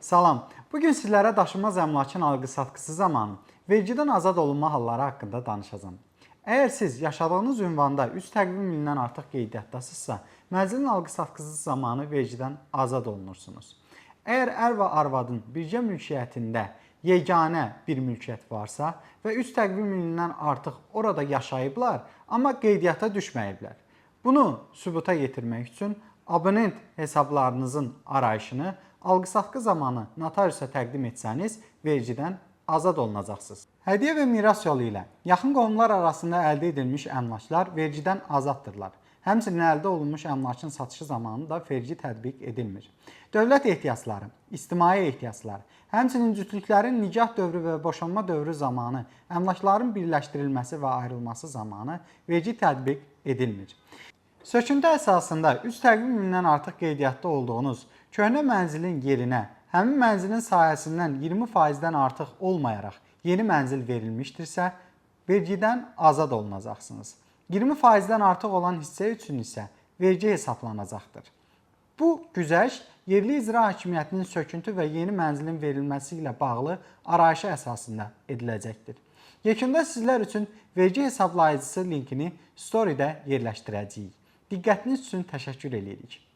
Salam. Bugün sizlərə daşınmaz əmlakın alqı-satqısı zamanı vergidən azad olunma halları haqqında danışacağam. Əgər siz yaşadığınız ünvanda 3 təqvim ilindən artıq qeydiyyatdasınızsa, mənzilin alqı-satqısı zamanı vergidən azad olunursunuz. Əgər ər və arvadın birgə mülkiyyətində yeganə bir mülkiyyət varsa və 3 təqvim ilindən artıq orada yaşayıblar, amma qeydiyyata düşməyiblər. Bunu sübuta yetirmək üçün abonent hesablarınızın arayışını alqı-satqı zamanı notariusa təqdim etsəniz, vergidən azad olunacaqsınız. Hədiyyə və miras yolu ilə yaxın qohumlar arasında əldə edilmiş əmlaklar vergidən azaddırlar. Həmçinin əldə olunmuş əmlakın satışı zamanı da vergi tətbiq edilmir. Dövlət ehtiyacları, ictimai ehtiyaclar, həmçinin cütlüklərin nikah dövrü və boşanma dövrü zamanı əmlakların birləşdirilməsi və ayrılması zamanı vergi tətbiq edilmir. Söküntü əsasında 3 təqvim ilindən artıq qeydiyyatda olduğunuz köhnə mənzilin yerinə həmin mənzilin sahəsindən 20%-dən artıq olmayaraq yeni mənzil verilmişdirsə, vergidən azad olunacaqsınız. 20%-dən artıq olan hissə üçün isə vergi hesablanacaqdır. Bu güzəşt yerli icra hakimiyyətinin söküntü və yeni mənzilin verilməsi ilə bağlı arayışı əsasında ediləcəkdir. Yekunda sizlər üçün vergi hesablayıcısı linkini storydə yerləşdirəcəyik. Diqqətiniz üçün təşəkkür edirik.